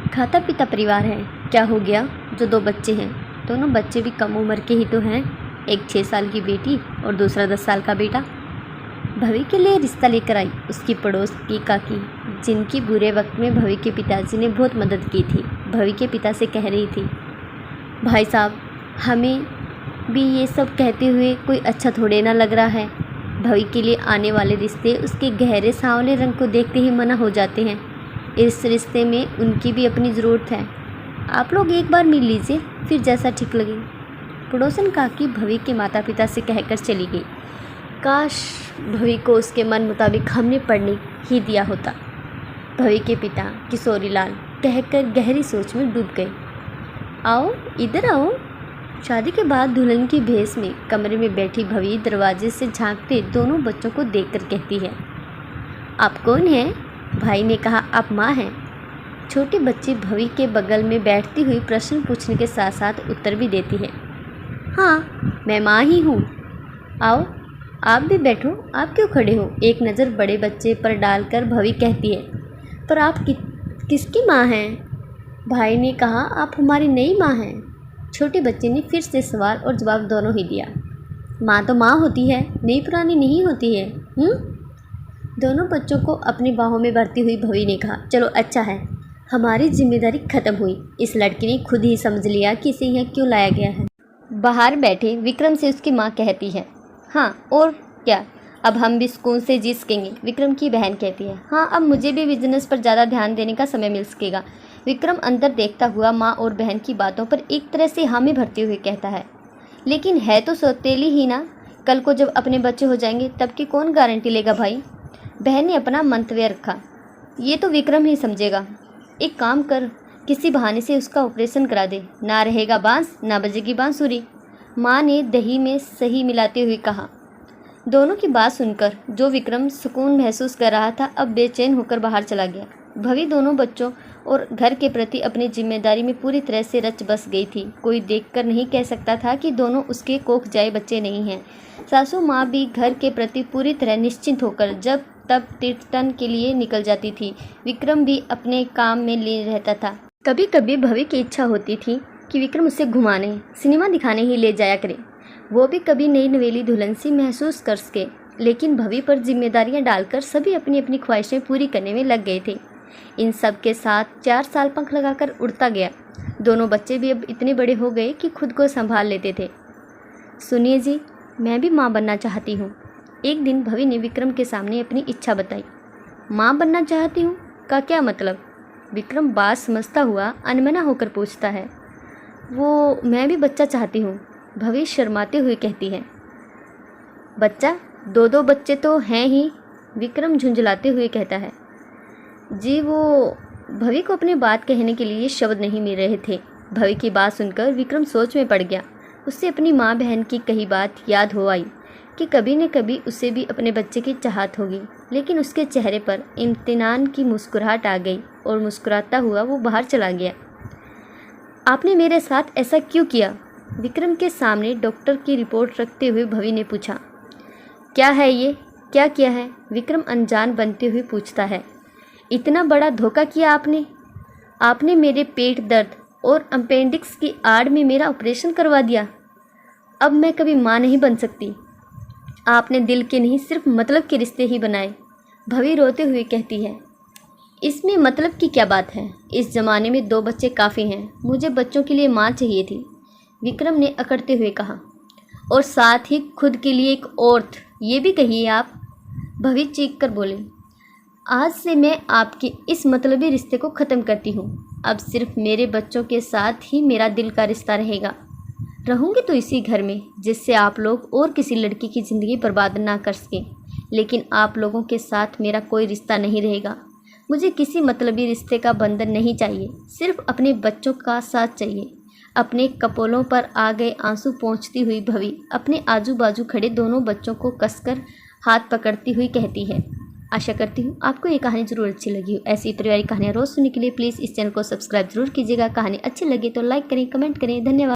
खाता पीता परिवार है। क्या हो गया जो 2 बच्चे हैं? दोनों बच्चे भी कम उम्र के ही तो हैं। एक 6 साल की बेटी और दूसरा 10 साल का बेटा। भवी के लिए रिश्ता लेकर आई उसकी पड़ोस की काकी, जिनकी बुरे वक्त में भवी के पिताजी ने बहुत मदद की थी। भवी के पिता से कह रही थी, भाई साहब हमें भी ये सब कहते हुए कोई अच्छा थोड़े ना लग रहा है। भवी के लिए आने वाले रिश्ते उसके गहरे सांवले रंग को देखते ही मना हो जाते हैं। इस रिश्ते में उनकी भी अपनी ज़रूरत है। आप लोग एक बार मिल लीजिए, फिर जैसा ठीक लगे। पड़ोसन काकी भवी के माता पिता से कहकर चली गई। काश भवी को उसके मन मुताबिक हमने पढ़ने ही दिया होता। भवी के पिता किशोरीलाल कहकर गहरी सोच में डूब गए। आओ इधर आओ। शादी के बाद दुल्हन की भेष में कमरे में बैठी भवी दरवाजे से झांकते दोनों बच्चों को देखकर कहती है, आप कौन हैं? भाई ने कहा, आप माँ हैं। छोटी बच्ची भवी के बगल में बैठती हुई प्रश्न पूछने के साथ साथ उत्तर भी देती है, हाँ मैं माँ ही हूँ। आओ आप भी बैठो, आप क्यों खड़े हो? एक नज़र बड़े बच्चे पर डालकर भवी कहती है, पर आप किसकी माँ हैं? भाई ने कहा, आप हमारी नई माँ हैं। छोटे बच्चे ने फिर से सवाल और जवाब दोनों ही दिया। माँ तो माँ होती है, नई पुरानी नहीं होती है। दोनों बच्चों को अपनी बाहों में भरती हुई भवी ने कहा, चलो अच्छा है, हमारी जिम्मेदारी खत्म हुई। इस लड़की ने खुद ही समझ लिया कि इसे यहाँ क्यों लाया गया है। बाहर बैठे विक्रम से उसकी माँ कहती है, हाँ और क्या, अब हम भी सुकून से जी सकेंगे। विक्रम की बहन कहती है, हाँ अब मुझे भी बिजनेस पर ज़्यादा ध्यान देने का समय मिल सकेगा। विक्रम अंदर देखता हुआ माँ और बहन की बातों पर एक तरह से हामी भरते हुए कहता है, लेकिन है तो सौतेली ही ना, कल को जब अपने बच्चे हो जाएंगे तब की कौन गारंटी लेगा भाई। बहन ने अपना मंतव्य रखा, ये तो विक्रम ही समझेगा। एक काम कर, किसी बहाने से उसका ऑपरेशन करा दे, ना रहेगा बांस ना बजेगी बांसुरी। माँ ने दही में सही मिलाते हुए कहा। दोनों की बात सुनकर जो विक्रम सुकून महसूस कर रहा था अब बेचैन होकर बाहर चला गया। भवी दोनों बच्चों और घर के प्रति अपनी जिम्मेदारी में पूरी तरह से रच बस गई थी। कोई देखकर नहीं कह सकता था कि दोनों उसके कोख जाए बच्चे नहीं हैं। सासू माँ भी घर के प्रति पूरी तरह निश्चिंत होकर जब तब तीर्थन के लिए निकल जाती थी। विक्रम भी अपने काम में लीन रहता था। कभी कभी भवी की इच्छा होती थी कि विक्रम उसे घुमाने, सिनेमा दिखाने ही ले जाया करे, वो भी कभी नई नवेली दुल्हन सी महसूस कर सके। लेकिन भवी पर जिम्मेदारियां डालकर सभी अपनी अपनी ख्वाहिशें पूरी करने में लग गए थे। इन सब के साथ 4 साल पंख लगाकर उड़ता गया। दोनों बच्चे भी अब इतने बड़े हो गए कि खुद को संभाल लेते थे। सुनिए जी, मैं भी माँ बनना चाहती हूँ। एक दिन भवी ने विक्रम के सामने अपनी इच्छा बताई। माँ बनना चाहती हूँ का क्या मतलब? विक्रम बात समझता हुआ अनमना होकर पूछता है। वो मैं भी बच्चा चाहती हूँ, भवी शर्माते हुए कहती है। बच्चा? 2 बच्चे तो हैं ही, विक्रम झुंझलाते हुए कहता है। जी वो भवी को अपनी बात कहने के लिए शब्द नहीं मिल रहे थे। भवी की बात सुनकर विक्रम सोच में पड़ गया। उससे अपनी माँ बहन की कही बात याद हो आई कि कभी न कभी उसे भी अपने बच्चे की चाहत होगी। लेकिन उसके चेहरे पर इम्तिनान की मुस्कुराहट आ गई और मुस्कुराता हुआ वो बाहर चला गया। आपने मेरे साथ ऐसा क्यों किया? विक्रम के सामने डॉक्टर की रिपोर्ट रखते हुए भवी ने पूछा। क्या है ये, क्या किया है? विक्रम अनजान बनते हुए पूछता है। इतना बड़ा धोखा किया आपने मेरे पेट दर्द और अपेंडिक्स की आड़ में मेरा ऑपरेशन करवा दिया। अब मैं कभी माँ नहीं बन सकती। आपने दिल के नहीं सिर्फ मतलब के रिश्ते ही बनाए, भवी रोते हुए कहती है। इसमें मतलब की क्या बात है? इस ज़माने में 2 बच्चे काफ़ी हैं, मुझे बच्चों के लिए माँ चाहिए थी, विक्रम ने अकड़ते हुए कहा। और साथ ही खुद के लिए एक औरत, ये भी कहिए आप, भवी चीख कर बोले। आज से मैं आपके इस मतलबी रिश्ते को ख़त्म करती हूँ। अब सिर्फ मेरे बच्चों के साथ ही मेरा दिल का रिश्ता रहेगा। रहूँगी तो इसी घर में जिससे आप लोग और किसी लड़की की ज़िंदगी बर्बाद ना कर सकें, लेकिन आप लोगों के साथ मेरा कोई रिश्ता नहीं रहेगा। मुझे किसी मतलबी रिश्ते का बंधन नहीं चाहिए, सिर्फ अपने बच्चों का साथ चाहिए। अपने कपोलों पर आ गए आंसू पोंछती हुई भवी अपने आजू बाजू खड़े दोनों बच्चों को कसकर हाथ पकड़ती हुई कहती है। आशा करती हूँ आपको ये कहानी ज़रूर अच्छी लगी हो। ऐसी पारिवारिक कहानियाँ रोज़ सुनने के लिए प्लीज़ इस चैनल को सब्सक्राइब जरूर कीजिएगा। कहानी अच्छी लगी तो लाइक करें, कमेंट करें। धन्यवाद।